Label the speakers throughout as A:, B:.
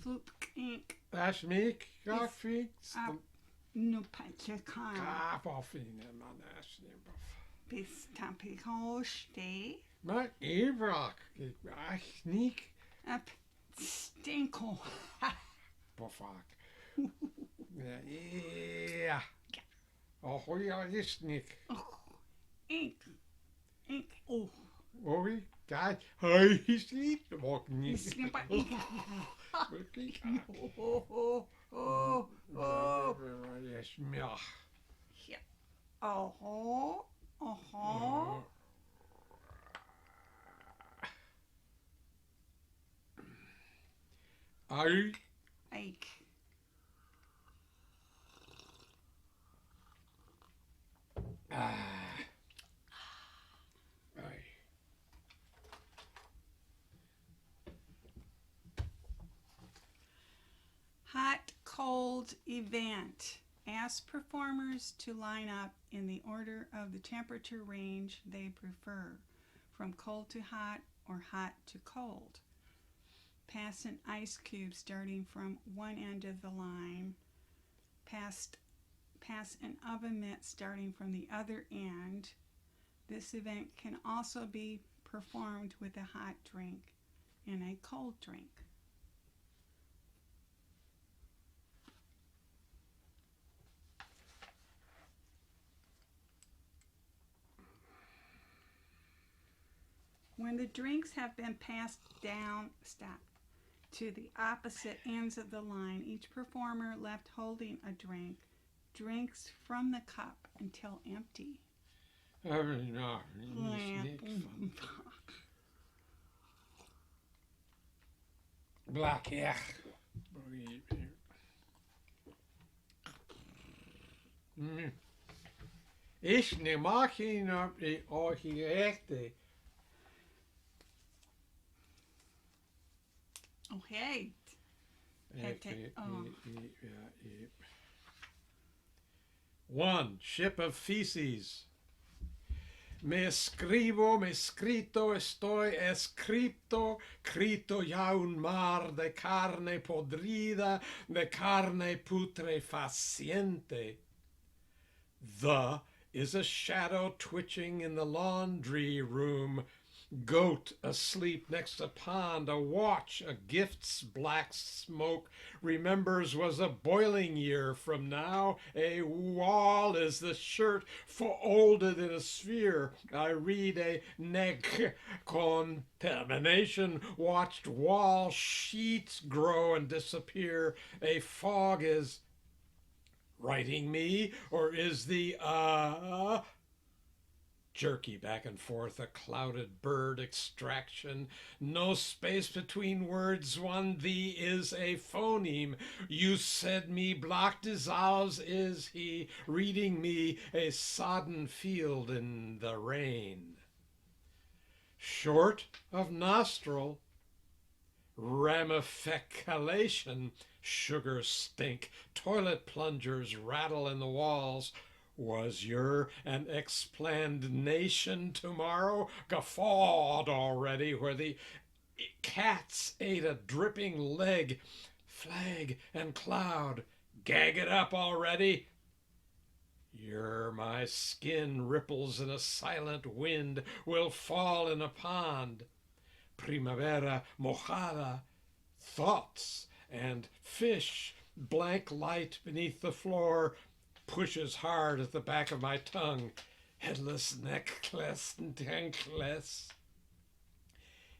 A: Flupkink.
B: That's me, coffee.
A: No patchakar.
B: Kaffeine, man, that's
A: Bisonte Prods.
B: Maar Evrak, ik niet.
A: Up stinko.
B: Pofak. Ja. Oh, ja, is niet.
A: Ink. Oh.
B: Oei, kijk, hij is niet. Ook niet. Yes, ja.
A: Oh.
B: Ai.
A: Ike.
B: Ai.
A: Hot, cold event. Ask performers to line up in the order of the temperature range they prefer, from cold to hot or hot to cold. Pass an ice cube starting from one end of the line. Pass an oven mitt starting from the other end. This event can also be performed with a hot drink and a cold drink. When the drinks have been passed down, to the opposite ends of the line, each performer left holding a drink drinks from the cup until empty.
B: Black, yeah. Ich ne mag ihn op die orchiekte.
A: Okay.
B: One, ship of feces. Me escribo, me escrito, estoy escrito, crito ya un mar de carne podrida, de carne putrefaciente. The is a shadow twitching in the laundry room, goat asleep next a pond, a watch, a gift's black smoke, remembers was a boiling year from now, a wall is the shirt folded in a sphere, I read a neck contamination, watched wall sheets grow and disappear, a fog is writing me, or is the jerky back and forth, a clouded bird extraction, no space between words, one thee is a phoneme, you said me block dissolves, is he reading me a sodden field in the rain. Short of nostril, ramification, sugar stink, toilet plungers rattle in the walls. Was your an explanation tomorrow? Guffawed already where the cats ate a dripping leg, flag and cloud. Gag it up already. My skin ripples in a silent wind, will fall in a pond. Primavera mojada, thoughts and fish, blank light beneath the floor, pushes hard at the back of my tongue. Headless necklace and tankless.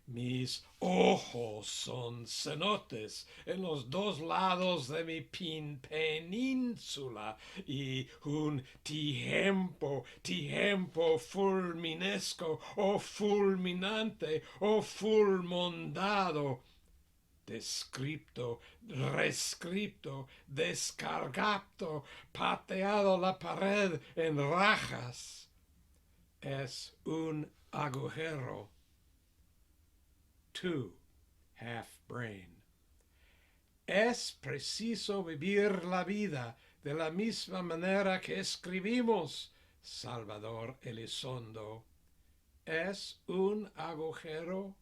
B: Mis ojos son cenotes en los dos lados de mi península y un tiempo fulminesco o fulminante o fulmondado. Descripto, rescripto, descargado, pateado la pared en rajas. Es un agujero. 2. Half brain. Es preciso vivir la vida de la misma manera que escribimos. Salvador Elizondo. Es un agujero.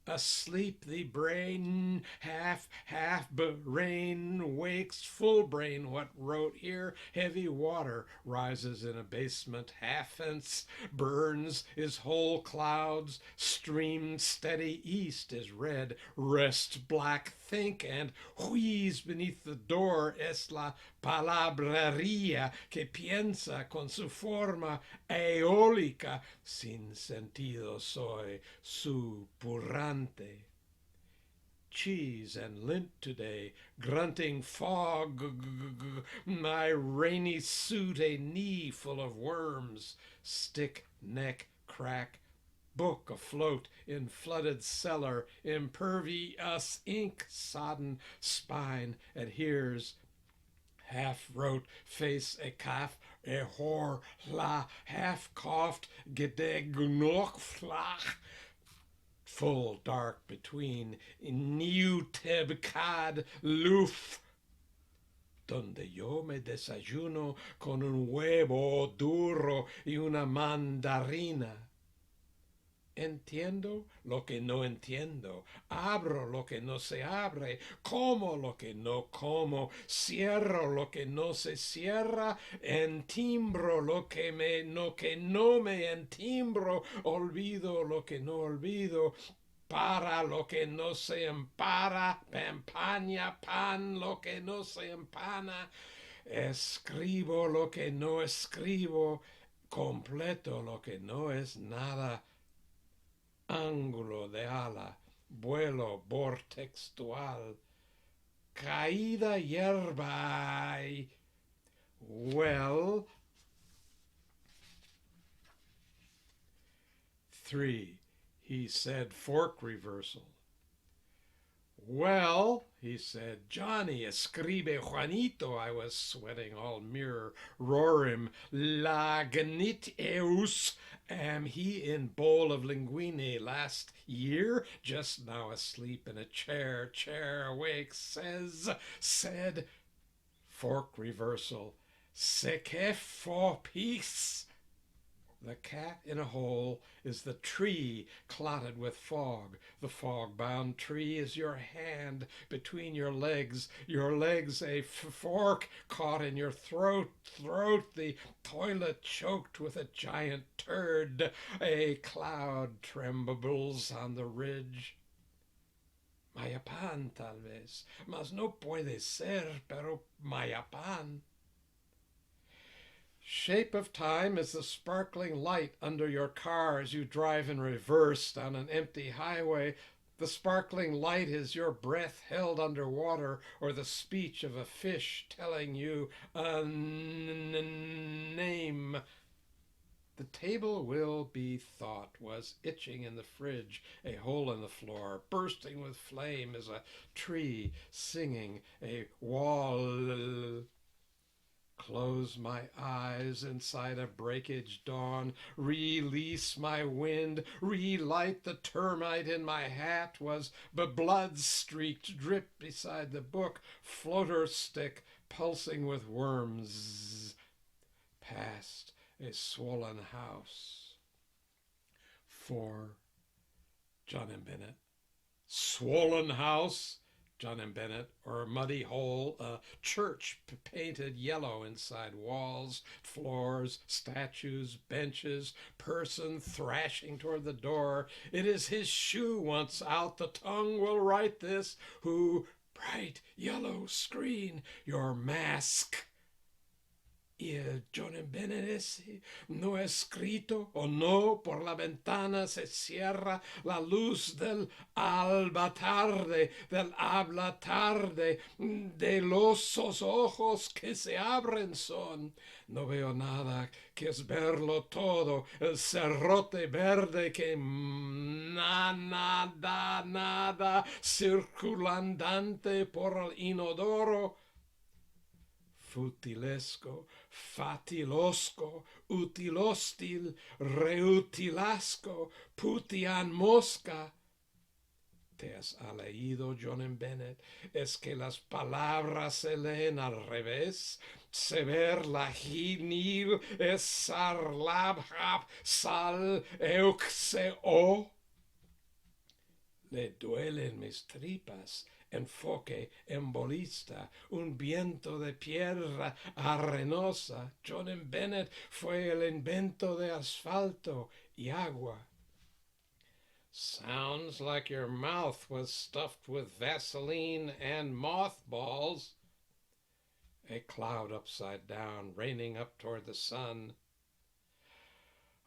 B: Asleep the brain, half half brain wakes full brain. What wrote here? Heavy water rises in a basement, half-fence burns is whole clouds, stream steady east is red, rest black think, and wheeze beneath the door es la palabrería que piensa con su forma eólica, sin sentido soy supurante. Cheese and lint today, grunting fog, my rainy suit a knee full of worms, stick, neck, crack, book afloat in flooded cellar, impervious ink sodden spine adheres, half wrote face a calf, a whore la, half coughed, gedegnoch flach, full dark between new tebcad luf, donde yo me desayuno con un huevo duro y una mandarina. Entiendo lo que no entiendo, abro lo que no se abre, como lo que no como, cierro lo que no se cierra, entimbro lo que no me entimbro, olvido lo que no olvido, para lo que no se empara, empaña pan lo que no se empana, escribo lo que no escribo, completo lo que no es nada. Ángulo de ala, vuelo vortextual, caída hierba. Well, 3. He said fork reversal. Well, he said, Johnny, escribe Juanito. I was sweating all mirror, roarim, la Ganick eus. Am he in bowl of linguine last year? Just now asleep in a chair awake, said, fork reversal, c'est que for peace. The cat in a hole is the tree clotted with fog. The fog-bound tree is your hand between your legs a fork caught in your throat, the toilet choked with a giant turd, a cloud trembles on the ridge. Mayapan, tal vez, mas no puede ser, pero Mayapan. Shape of time is the sparkling light under your car as you drive in reverse down an empty highway. The sparkling light is your breath held underwater, or the speech of a fish telling you a name. The table will be thought was itching in the fridge, a hole in the floor, bursting with flame is a tree singing, a wall. Close my eyes inside a breakage dawn, release my wind, relight the termite in my hat was blood-streaked drip beside the book, floater stick pulsing with worms. Past a swollen house. 4. John M. Bennett. Swollen house? John M. Bennett, or a muddy hole, a church painted yellow inside walls, floors, statues, benches, person thrashing toward the door. It is his shoe once out, the tongue will write this, who, bright yellow screen, your mask. Y el John M. Bennett ese no escrito o no, por la ventana se cierra la luz del alba tarde, del habla tarde, de los ojos que se abren son. No veo nada, que es verlo todo, el cerrote verde que nada, circulandante por el inodoro. Futilesco, fatilosco, utilostil, reutilasco, putian mosca. ¿Te has leído, John M. Bennett? Es que las palabras se leen al revés. Sever la ginil es sarlabhab sal euxeo. Le duelen mis tripas, enfoque embolista, un viento de tierra arenosa. John Bennett fue el invento de asfalto y agua. Sounds like your mouth was stuffed with Vaseline and mothballs. A cloud upside down, raining up toward the sun.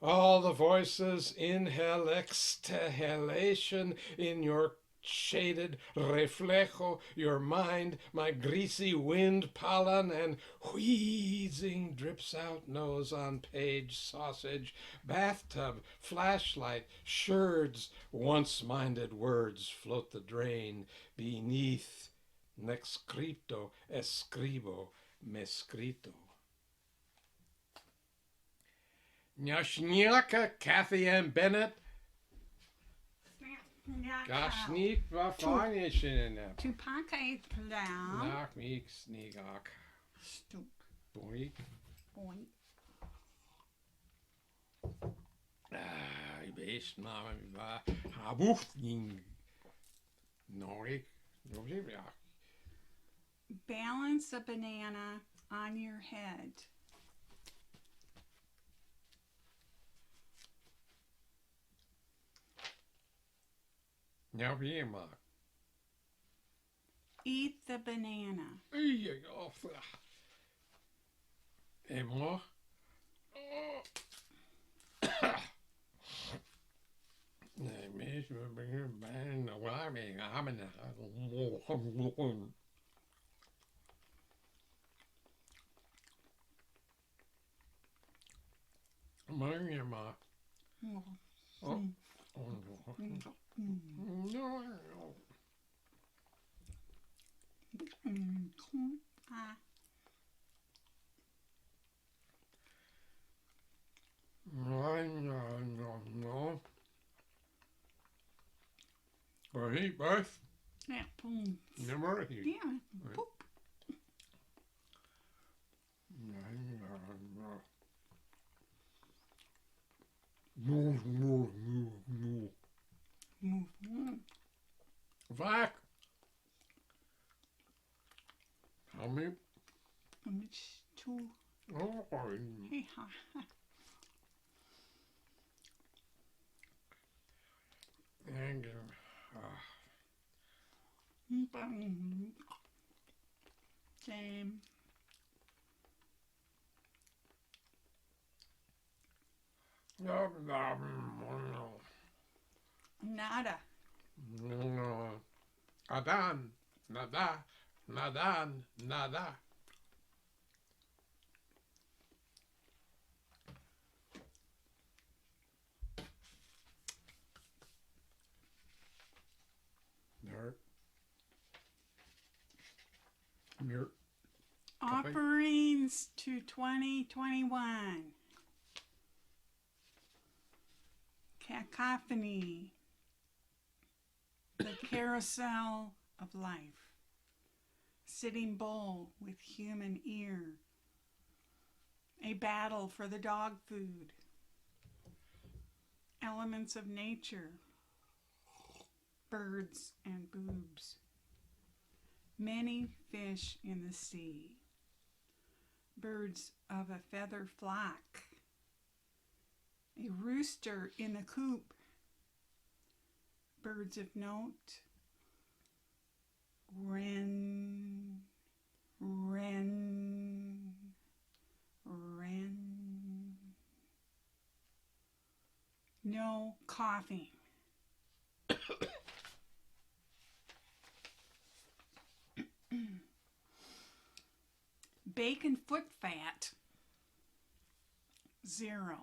B: All the voices, inhale, exhalation in your shaded reflejo, your mind, my greasy wind pollen, and wheezing drips out nose on page, sausage, bathtub, flashlight, sherds, once-minded words float the drain beneath. N'escrito, escribo, mescrito. Nyashnyaka, Cathy M. Bennett. Gosh, sneak, wat fijn is in there.
A: Tupake plow.
B: Knock me, sneak,
A: Stoop.
B: boink.
A: Boink.
B: Ik wees maar, haar boechting. Nooit. Ja.
A: Balance a banana on your head.
B: Nou, weer maar.
A: Eat the banana.
B: En nog. Nee, mensen, we beginnen bijna waar mee gaan. Maar je maar. Oh. No. No. Well, he both.
A: Yeah.
B: Never he.
A: Yeah. Poop.
B: No. Vaak. How many?
A: It's too.
B: Oh, and
A: Same. Nada.
B: No. Adan, nada, nadan, nada. Mir.
A: Offerings to 2021. Cacophony. The carousel of life. Sitting Bull with human ear. A battle for the dog food. Elements of nature. Birds and boobs. Many fish in the sea. Birds of a feather flock. A rooster in the coop. Birds of note. Wren, wren, wren. No coughing. Bacon foot fat, 0.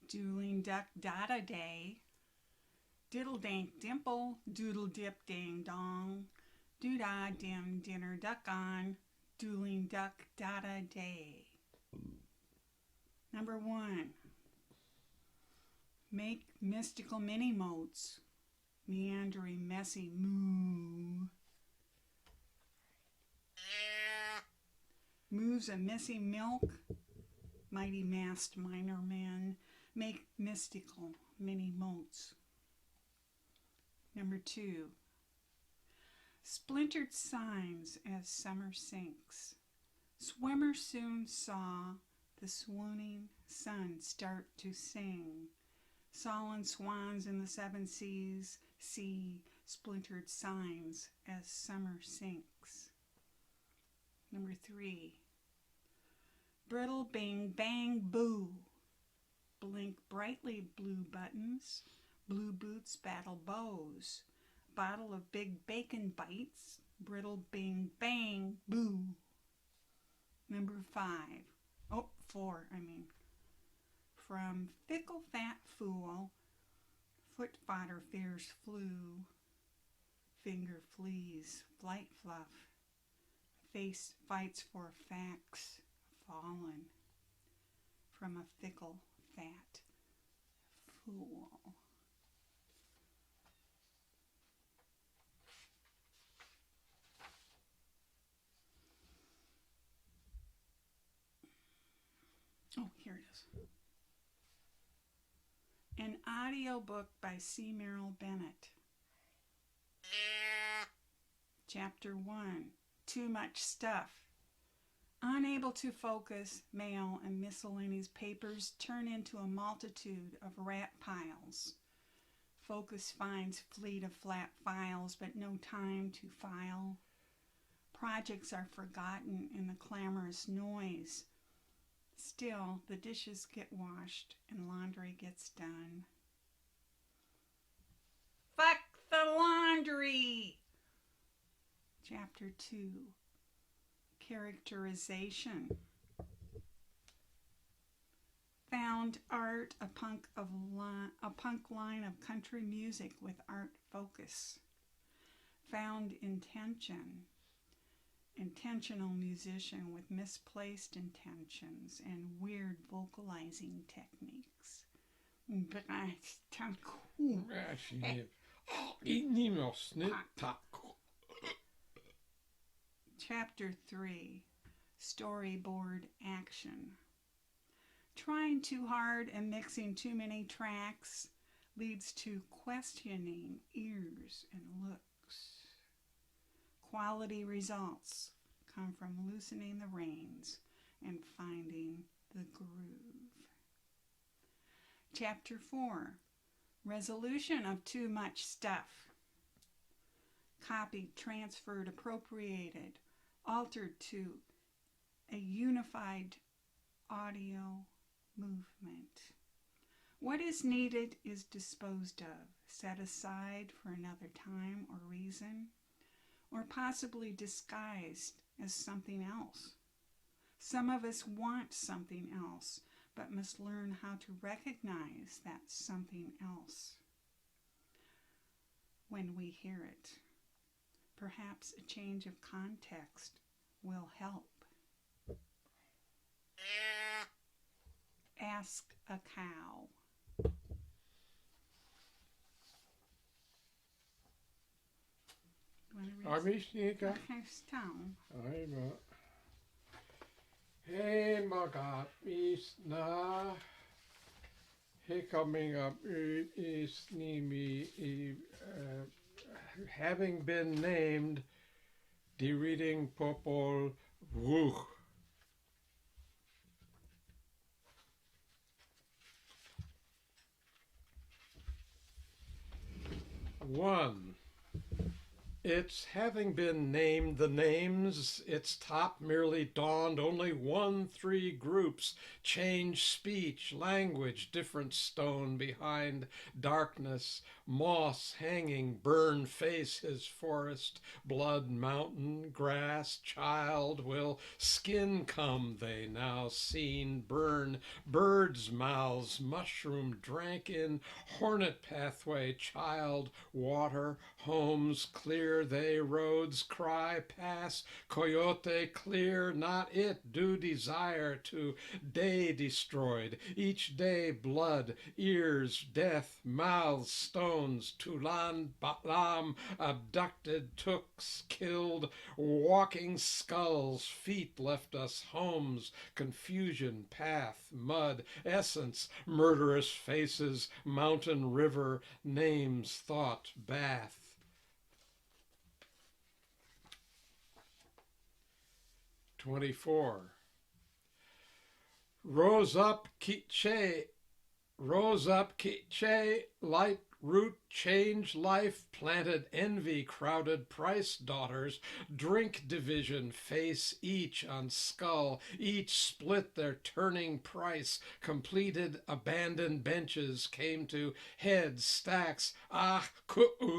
A: Dueling duck dada day, diddle dank dimple, doodle dip dang dong, doodah dim dinner duck on, dueling duck dada day. Number 1. Make mystical mini motes, meandering messy moo. Moves a messy milk, mighty masked minor men, make mystical mini motes. Number 2. Splintered signs as summer sinks. Swimmer soon saw the swooning sun start to sing. Sullen swans in the seven seas see splintered signs as summer sinks. Number 3. Brittle bing bang boo. Blink brightly blue buttons. Blue boots battle bows. Bottle of big bacon bites. Brittle bing bang boo. Number 4. From fickle fat fool, foot fodder fears flew, finger flees, flight fluff, face fights for facts, fallen, from a fickle fat fool. Oh, here it is. An audiobook by Cathy Mehrl Bennett. Chapter 1. Too much stuff. Unable to focus, mail and miscellaneous papers turn into a multitude of rat piles. Focus finds fleet of flat files, but no time to file. Projects are forgotten in the clamorous noise. Still, the dishes get washed and laundry gets done. Fuck the laundry! Chapter 2. Characterization. Found art, a punk line of country music with art focus. Found intention. Intentional musician with misplaced intentions and weird vocalizing techniques. Chapter 3. Storyboard action. Trying too hard and mixing too many tracks leads to questioning ears and looks. Quality results come from loosening the reins and finding the groove. Chapter 4. Resolution of too much stuff. Copied, transferred, appropriated, altered to a unified audio movement. What is needed is disposed of, set aside for another time or reason, or possibly disguised as something else. Some of us want something else, but must learn how to recognize that something else when we hear it. Perhaps a change of context will help. Ask a cow.
B: Armishnika. Aivan. Hei magat misna. He coming up is nimi having been named the reading Popol Vuh. 1. It's having been named the names, its top merely dawned only 1-3 groups, change speech, language, different stone behind darkness, moss hanging, burn face his forest, blood mountain, grass, child, will skin come they now seen, burn, birds' mouths, mushroom drank in, hornet pathway, child, water, homes, clear they roads, cry, pass, coyote, clear, not it, do desire to, day destroyed, each day blood, ears, death, mouths, stones, Tulan, Balam, abducted, tooks, killed, walking skulls, feet left us, homes, confusion, path, mud, essence, murderous faces, mountain, river, names, thought, bath. 24. Rose up, quiche, light root, change life, planted envy, crowded price daughters, drink division, face each on skull, each split their turning price, completed abandoned benches, came to head stacks,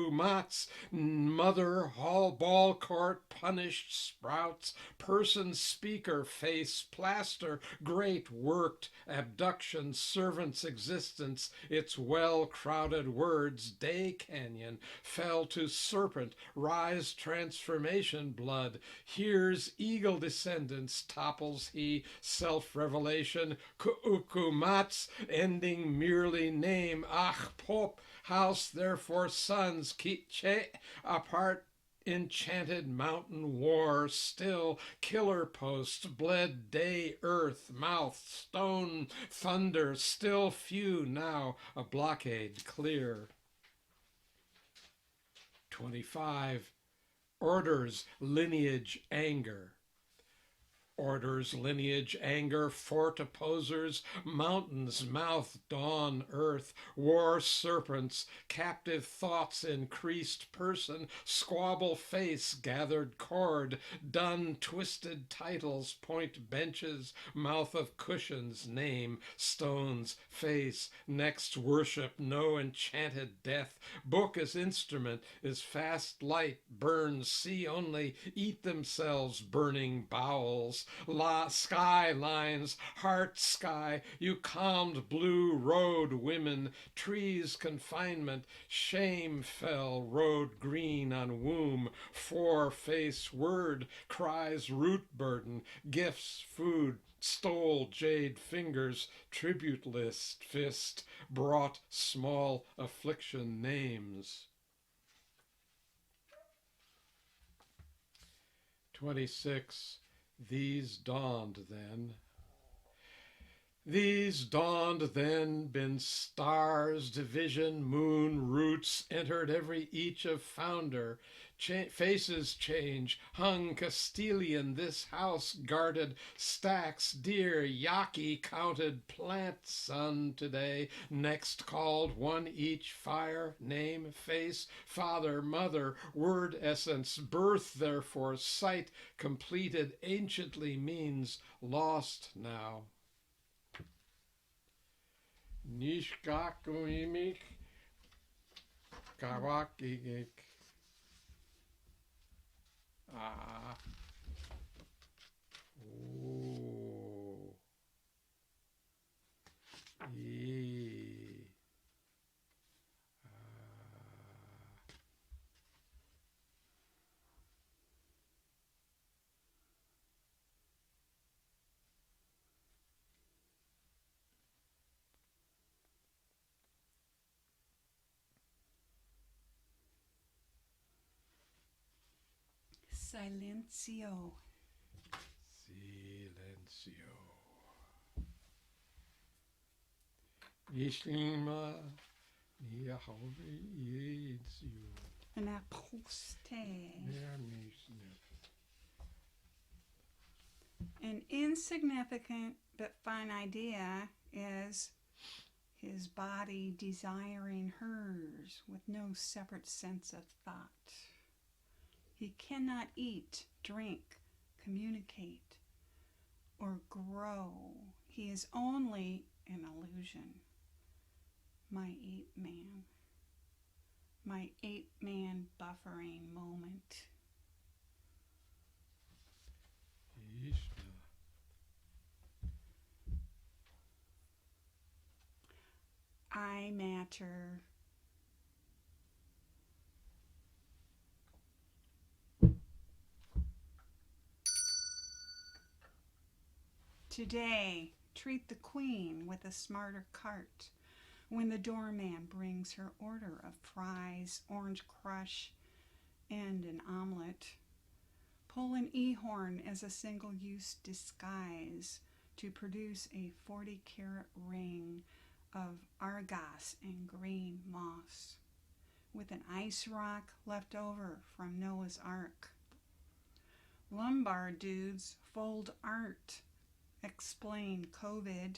B: mats, mother, hall, ball court, punished sprouts, person, speaker, face, plaster, great worked, abduction, servant's existence, its well-crowded words, day canyon, fell to serpent, rise transformation blood, hears eagle descendants, topples he, self-revelation, kuukumats, ending merely name, pop, house, therefore sons, kiche, apart, enchanted mountain war, still killer post, bled day, earth, mouth, stone, thunder, still few, now a blockade clear. 25. Orders, lineage, anger. Orders, lineage, anger, fort opposers, mountains, mouth, dawn, earth, war serpents, captive thoughts, increased person, squabble face, gathered cord, done twisted titles, point benches, mouth of cushions, name, stones, face, next worship, no enchanted death, book as instrument, is fast light, burns, see only, eat themselves, burning bowels, skylines, heart sky, you calmed blue road women, trees confinement, shame fell, road green on womb, four-face word, cries root burden, gifts, food, stole jade fingers, tribute list, fist, brought small affliction names. 26. These dawned then. These dawned then, been stars, division, moon, roots, entered every each of founder, faces change, hung Castilian, this house guarded, stacks, dear, yaki counted, plant sun today, next called, one each, fire, name, face, father, mother, word essence, birth, therefore, sight, completed, anciently means, lost now. Nishkakuimik Kawakigik. Oh. E.
A: Silencio.
B: Silencio. Ishlima Niahori.
A: An aposte. An insignificant but fine idea is his body desiring hers with no separate sense of thought. He cannot eat, drink, communicate, or grow. He is only an illusion. My ape-man. My ape-man buffering moment. I matter. Today, treat the queen with a smarter cart when the doorman brings her order of fries, orange crush, and an omelet. Pull an e-horn as a single-use disguise to produce a 40-carat ring of argas and green moss, with an ice rock left over from Noah's Ark. Lumbar dudes fold art. Explain COVID.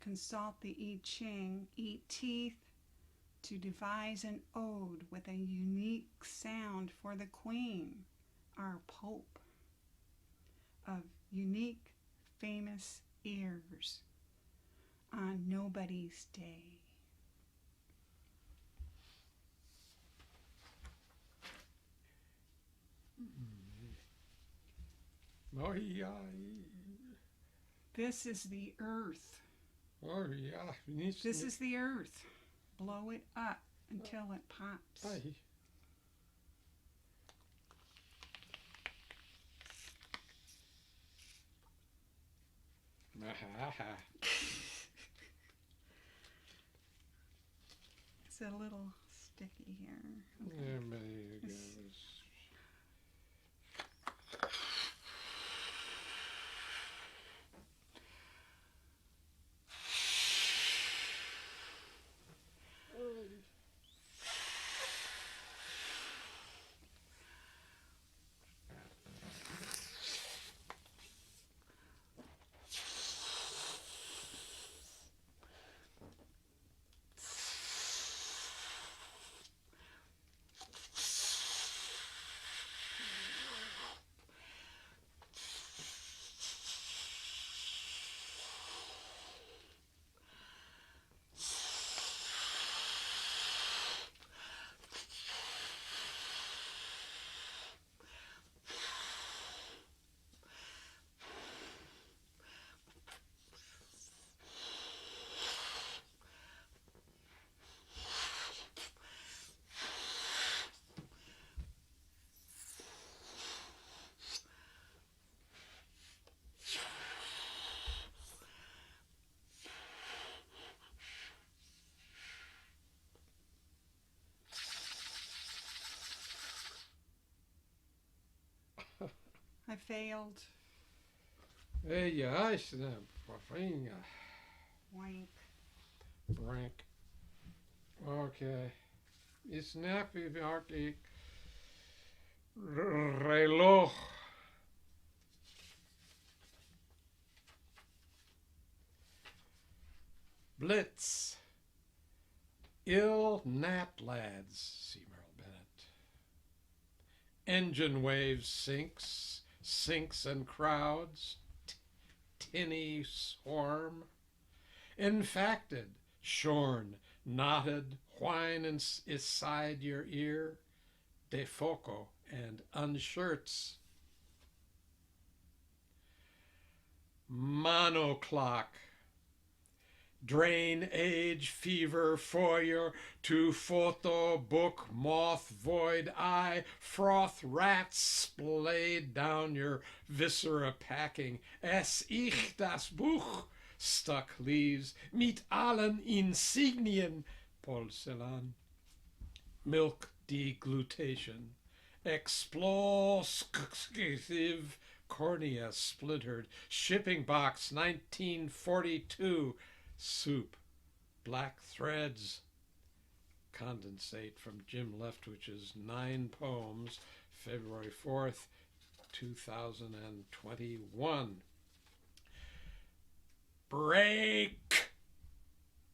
A: Consult the I Ching. Eat teeth. To devise an ode with a unique sound for the Queen, our Pope, of unique, famous ears on Nobody's Day.
B: Oh, yeah.
A: This is the earth.
B: Oh, yeah.
A: This is the earth. Blow it up until it pops.
B: Aye.
A: It's a little sticky here. Okay.
B: There you go.
A: I failed.
B: Ja, is een fijn
A: Wank.
B: brink. Okay. Is snap ik reloj. Blitz. Ill nap lads, C. Mehrl Bennett. Engine waves sinks and crowds, tinny swarm. Infacted, shorn, knotted, whine inside your ear, defoco and unshirts. Monoclock. Drain age fever foyer to photo book moth void eye froth rats splayed down your viscera packing es ich das Buch stuck leaves mit allen insignien porzellan milk deglutation explosive cornea splintered shipping box 1942 soup, black threads, condensate from Jim Leftwich's 9 poems, February 4th, 2021. Break!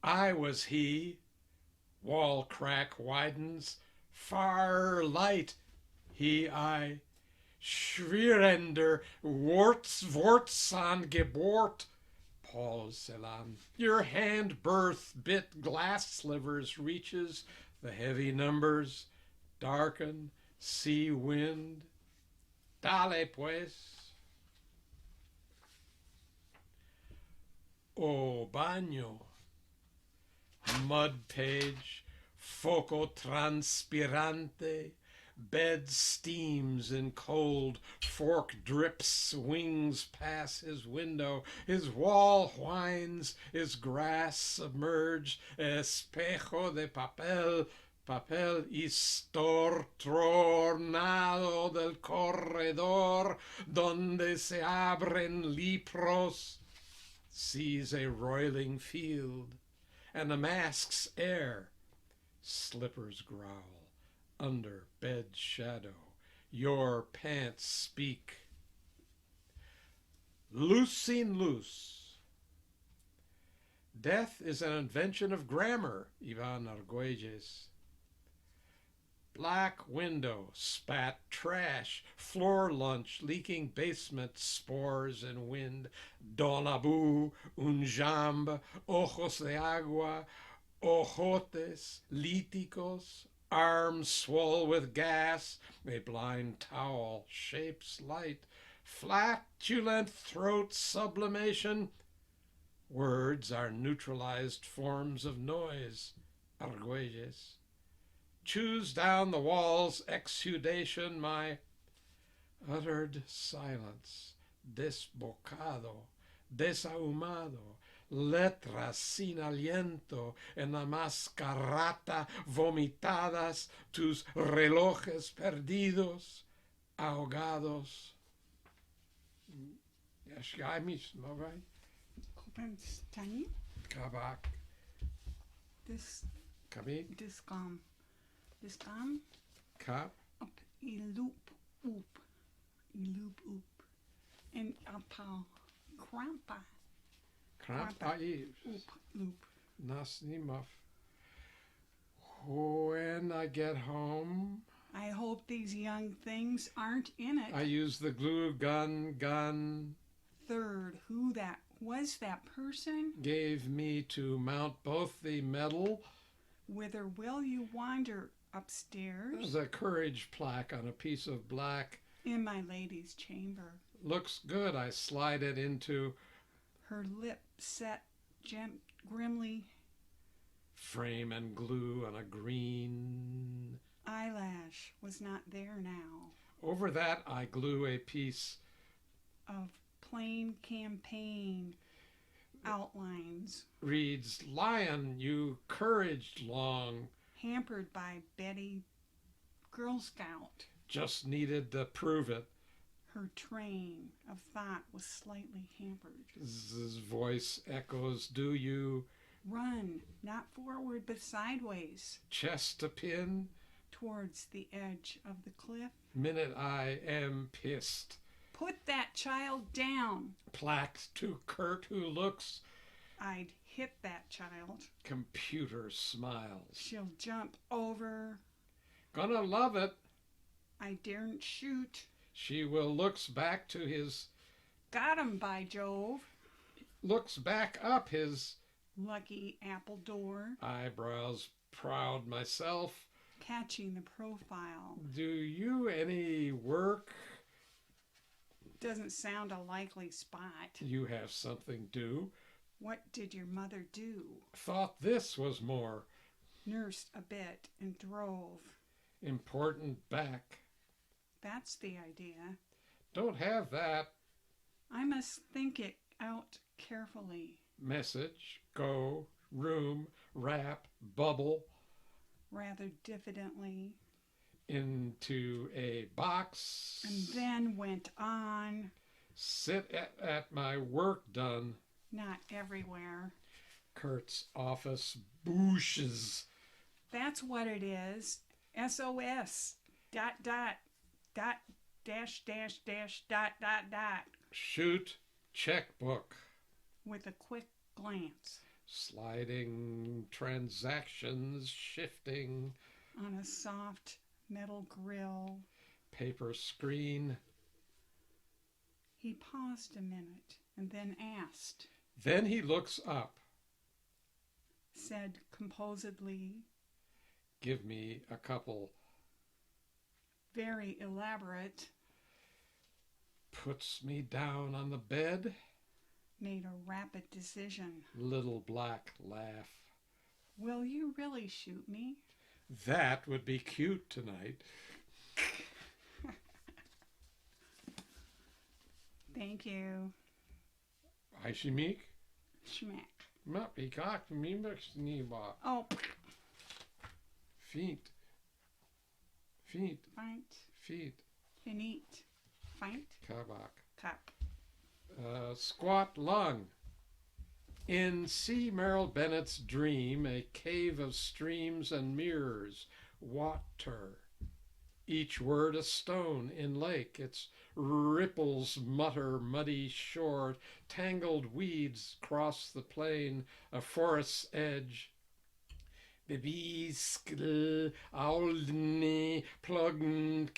B: I was he, wall crack widens, far light, he I, Schwierender, Wortsangebort, Porzellan. Your hand birth bit glass slivers reaches the heavy numbers, darken, sea wind. Dale pues. O baño. Mud page, foco transpirante. Bed steams in cold, fork drips, swings past his window, his wall whines, his grass submerged, espejo de papel, papel istornado del corredor, donde se abren libros, sees a roiling field, and the mask's air, slippers growl. Under bed shadow, your pants speak. Loosing loose. Death is an invention of grammar, Ivan Argüelles. Black window, spat trash, floor lunch, leaking basement, spores and wind, donabu, un jambe, ojos de agua, ojotes, líticos, arms swole with gas, a blind towel, shapes light, flatulent throat sublimation. Words are neutralized forms of noise, Argüelles. Choose down the wall's exudation, my uttered silence, desbocado, desahumado, letras sin aliento, en la mascarata vomitadas, tus relojes perdidos, ahogados. Yaşay mismo, right?
A: Kopenstani.
B: Kabak. Kabik.
A: Discom. Discom.
B: Kap.
A: Up. Iloop. Oop. Iloop. Oop. En apal. Krampa.
B: Krampa.
A: Oop. Loop.
B: Nasnimov. When I get home,
A: I hope these young things aren't in it.
B: I use the glue gun
A: Third, who that was that person?
B: gave me to mount both the medal.
A: Whither will you wander? Upstairs?
B: There's a courage plaque on a piece of black.
A: In my lady's chamber.
B: Looks good. I slide it into
A: Her lip set grimly.
B: frame and glue on a green.
A: Eyelash was not there now.
B: Over that I glue a piece
A: Of plain campaign outlines.
B: reads, Lion, you couraged long.
A: Hampered by Betty Girl Scout.
B: Just needed to prove it.
A: Her train of thought was slightly hampered.
B: His voice echoes, do you
A: Run, not forward but sideways,
B: chest a pin?
A: towards the edge of the cliff.
B: Minute I am pissed.
A: Put that child down.
B: Plaqued to Kurt who looks.
A: I'd hit that child.
B: Computer smiles.
A: She'll jump over.
B: Gonna love it.
A: I daren't shoot.
B: She will looks back to his,
A: Got him, by Jove.
B: looks back up his
A: Lucky apple door.
B: eyebrows, proud myself.
A: Catching the profile.
B: Do you any work?
A: Doesn't sound a likely spot.
B: You have something due.
A: What did your mother do?
B: Thought this was more
A: Nursed a bit and drove.
B: important back.
A: That's the idea.
B: Don't have that.
A: I must think it out carefully.
B: Message, go, room, wrap, bubble,
A: Rather diffidently.
B: into a box.
A: And then went on.
B: Sit at my work done.
A: Not everywhere.
B: Kurt's office booshes.
A: That's what it is. SOS. Dot, dot. Dot, dash, dash, dash, dot, dot, dot.
B: Shoot, checkbook.
A: With a quick glance.
B: Sliding transactions, shifting.
A: On a soft metal grill.
B: Paper screen.
A: He paused a minute and then asked.
B: Then he looks up.
A: Said composedly.
B: Give me a couple.
A: Very elaborate.
B: Puts me down on the bed.
A: Made a rapid decision.
B: Little black laugh.
A: Will you really shoot me?
B: That would be cute tonight.
A: Thank you.
B: Aishimik?
A: Schmack.
B: Maar ik haak me niet waar.
A: Oh,
B: Feet. Feet.
A: fight.
B: Feet.
A: Finite. Fight.
B: Kabak.
A: Cup.
B: Squat lung. In C. Mehrl Bennett's dream, a cave of streams and mirrors. Water. each word a stone in lake, its ripples mutter muddy shore, tangled weeds cross the plain, a forest's edge. Bebiskl, aulni, plugn,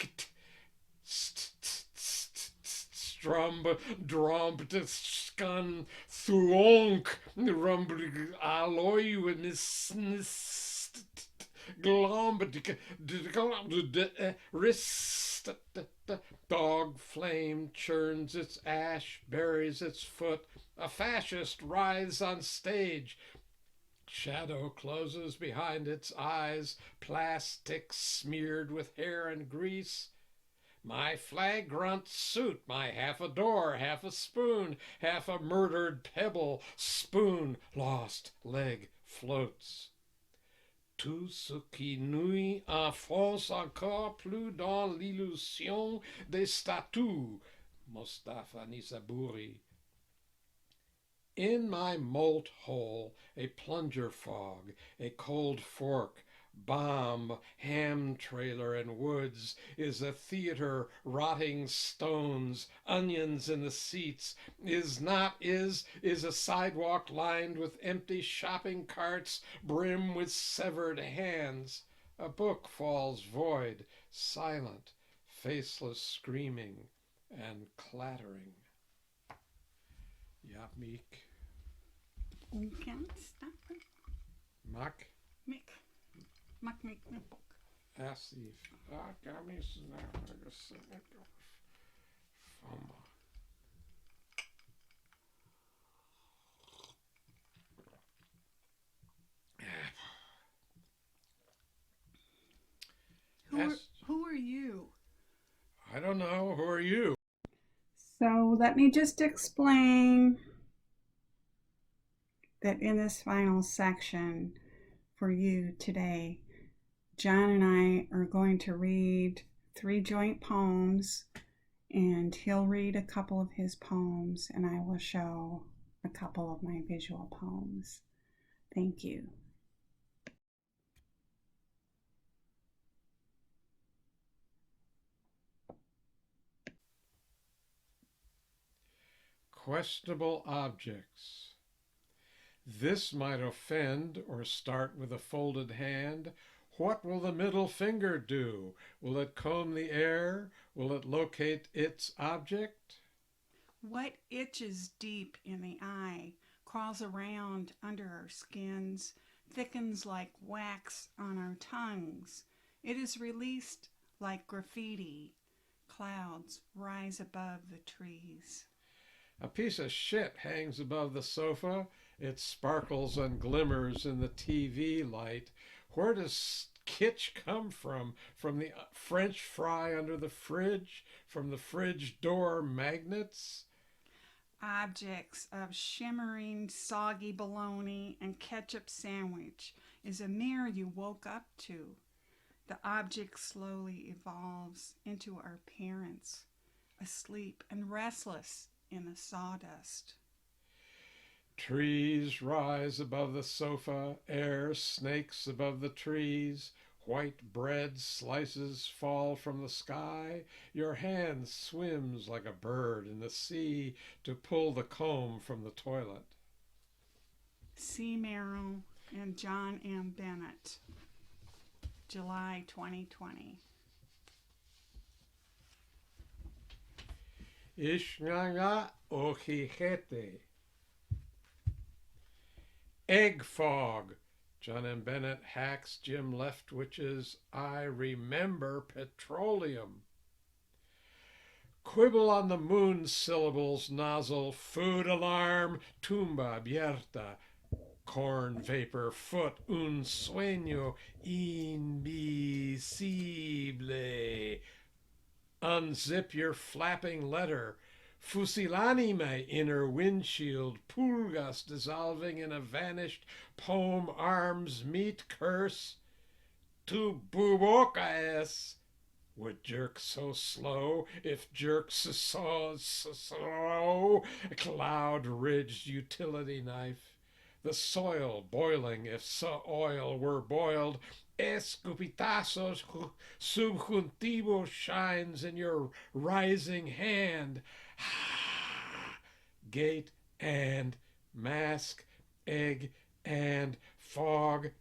B: strumb, drump, scan, thuonk, rumb, alloy, glomb, wrist, dog flame churns its ash, buries its foot, a fascist writhes on stage. Shadow closes behind its eyes, plastic smeared with hair and grease. My flagrant suit, my half a door, half a spoon, half a murdered pebble, spoon, lost leg floats. Tout ce qui nuit enfonce encore plus dans l'illusion des statues. Mostafa Nisaburi. In my molt hole, a plunger fog, a cold fork, bomb, ham trailer and woods, is a theater, rotting stones, onions in the seats, is a sidewalk lined with empty shopping carts, brim with severed hands. A book falls void, silent, faceless screaming and clattering. Yapmeek.
A: You can't stop it.
B: Mak.
A: Mick. Mak Mick Mick book.
B: Asif. Gamis now.
A: Who are you?
B: I don't know. Who are you?
A: So let me just explain that in this final section for you today, John and I are going to read 3 joint poems, and he'll read a couple of his poems, and I will show a couple of my visual poems. Thank you.
B: Questionable objects. This might offend or start with a folded hand. What will the middle finger do? Will it comb the air? Will it locate its object?
A: What itches deep in the eye, crawls around under our skins, thickens like wax on our tongues? It is released like graffiti. Clouds rise above the trees.
B: A piece of shit hangs above the sofa. It sparkles and glimmers in the TV light. Where does kitsch come from? From the French fry under the fridge? From the fridge door magnets?
A: Objects of shimmering, soggy bologna and ketchup sandwich is a mirror you woke up to. The object slowly evolves into our parents, asleep and restless in the sawdust.
B: Trees rise above the sofa, air snakes above the trees, white bread slices fall from the sky, your hand swims like a bird in the sea to pull the comb from the toilet.
A: C. Mehrl and John M. Bennett, July 2020.
B: Ishnganga ochijete. Egg fog. John M. Bennett hacks Jim Leftwich's I Remember Petroleum. Quibble on the moon syllables nozzle. Food alarm. Tumba abierta. Corn vapor. Foot. Un sueño invisible. Unzip your flapping letter. Fusilanime, inner windshield, pulgas dissolving in a vanished poem, arms meet curse. Tu bubocaes. Would jerk so slow, if jerks so slow. Cloud-ridged utility knife. The soil boiling, if so oil were boiled. escupitazos subjuntivo shines in your rising hand. Gate and mask, egg and fog,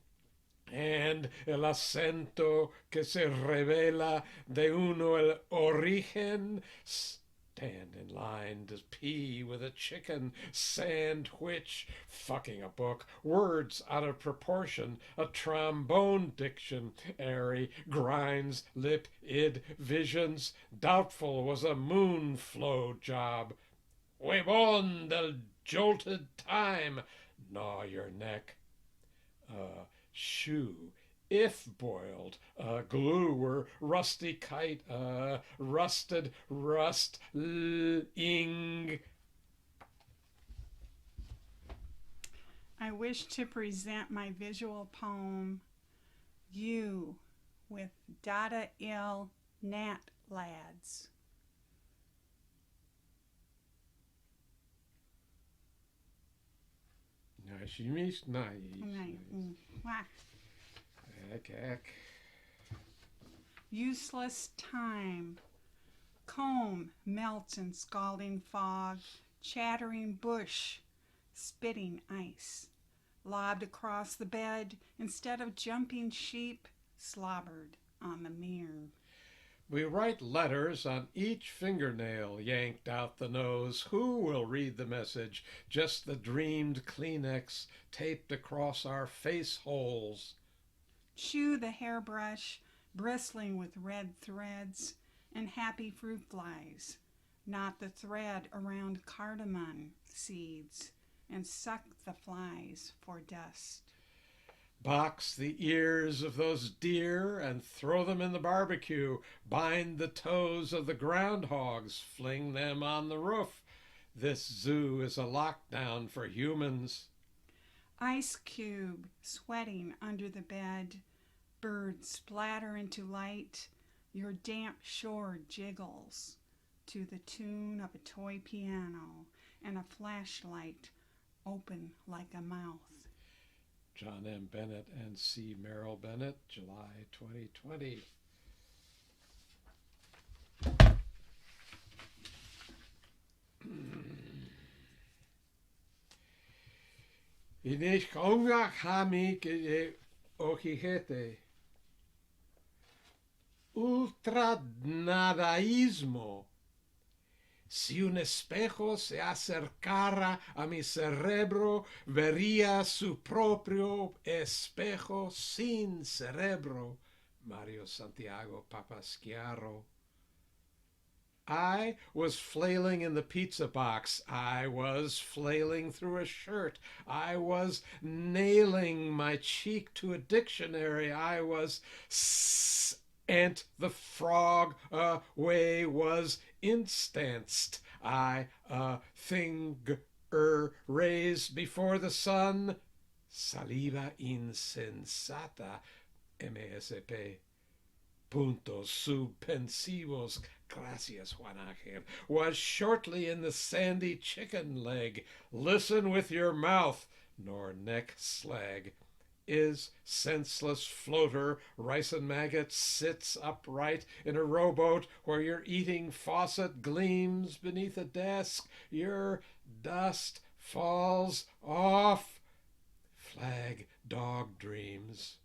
B: and el acento que se revela de uno el origen. Stand in line to pee with a chicken sandwich, fucking a book, words out of proportion, a trombone dictionary, grinds, lip, id, visions, doubtful was a moon flow job. Huevon del jolted time, gnaw your neck. Shoe, if boiled, glue were rusty kite, rusted ing.
A: I wish to present my visual poem, You, with Dada Il Nat Lads. Useless time. Comb melts in scalding fog, chattering bush, spitting ice. Lobbed across the bed, instead of jumping sheep, slobbered on the mirror.
B: We write letters on each fingernail, yanked out the nose. Who will read the message? Just the dreamed Kleenex taped across our face holes.
A: Chew the hairbrush, bristling with red threads and happy fruit flies, knot the thread around cardamom seeds and suck the flies for dust.
B: Box the ears of those deer and throw them in the barbecue. Bind the toes of the groundhogs, fling them on the roof. This zoo is a lockdown for humans.
A: Ice cube sweating under the bed. Birds splatter into light. Your damp shore jiggles to the tune of a toy piano and a flashlight open like a mouth.
B: John M. Bennett and C. Mehrl Bennett, July 2020. Inishkonga hamik ojijete. Ultranadaísmo. Si un espejo se acercara a mi cerebro, vería su propio espejo sin cerebro. Mario Santiago Papaschiaro. I was flailing in the pizza box. I was flailing through a shirt. I was nailing my cheek to a dictionary. I was and the frog way was instanced. I finger raised before the sun. Saliva insensata. MSP. Puntos subpensivos. Gracias, Juan Ángel. Was shortly in the sandy chicken leg. Listen with your mouth, nor neck slag. Is senseless floater, rice and maggot sits upright in a rowboat where your eating faucet gleams beneath a desk. Your dust falls off. Flag dog dreams.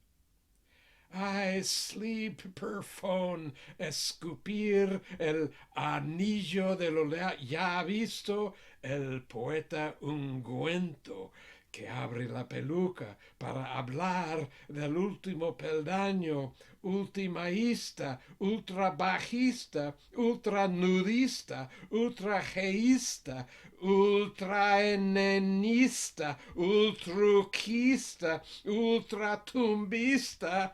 B: I sleep per phone, escupir el anillo de lo ya visto, el poeta ungüento que abre la peluca para hablar del último peldaño, ultimaísta, ultrabajista, ultranudista, ultrajeísta, ultraenenista, ultruquista, ultratumbista,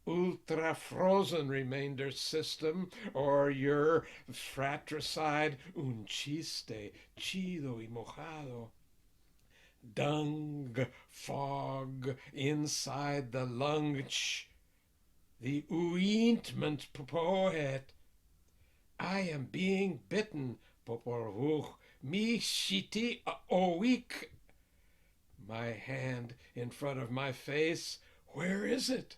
B: ultra-frozen remainder system, or your fratricide, un chiste, chido y mojado. Dung, fog, inside the lunch, the ointment poet. I am being bitten, poporvuch, mi shiti oik. My hand in front of my face, Where is it?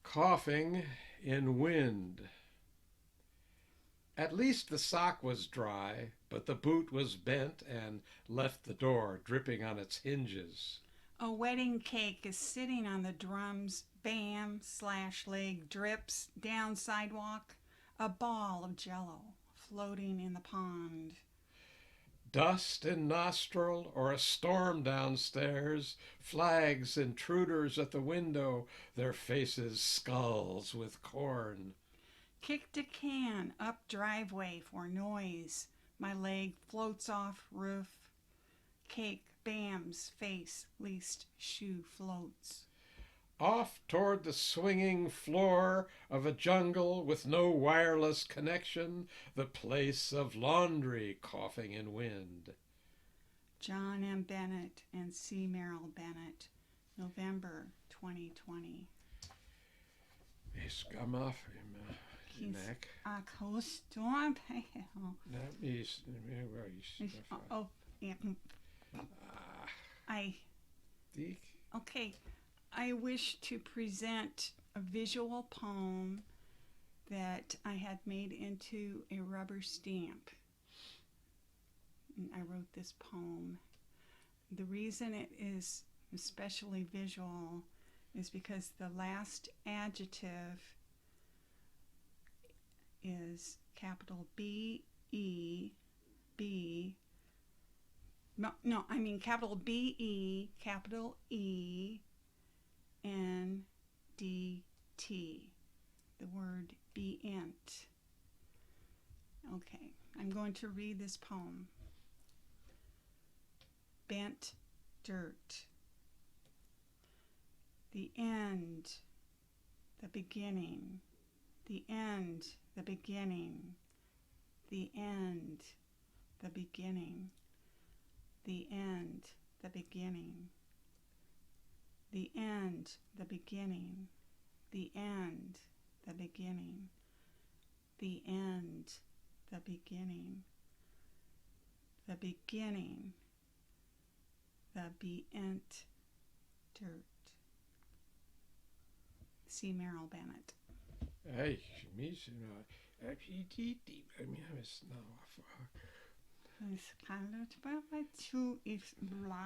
B: Coughing in wind. At least the sock was dry, but the boot was bent and left the door dripping on its hinges.
A: A wedding cake is sitting on the drum's bam/leg drips down sidewalk. A ball of jello floating in the pond.
B: Dust in nostril or a storm downstairs, flags intruders at the window, their faces skulls with corn.
A: Kicked a can up driveway for noise. My leg floats off roof. Cake bams face least shoe floats.
B: Off toward the swinging floor of a jungle with no wireless connection, the place of laundry coughing in wind.
A: John M. Bennett and C. Mehrl Bennett, November 2020. I wish to present a visual poem that I had made into a rubber stamp. And I wrote this poem. The reason it is especially visual is because the last adjective is capital B-E, B. Capital B-E, capital E, N-D-T. The word be-ent. Okay, I'm going to read this poem. Bent dirt. The end, the beginning. The end, the beginning. The end, the beginning. The end, the beginning. The end, the beginning. The end, the beginning. The end, the beginning. The beginning. The be-ent dirt. C. Mehrl Bennett.
B: Hey, it's
A: blah.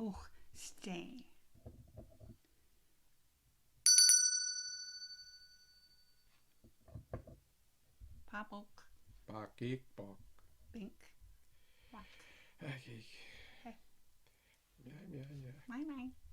A: Oh, stay. Papok.
B: Bakik bok.
A: Bink. Wak.
B: Hey.
A: Bye bye.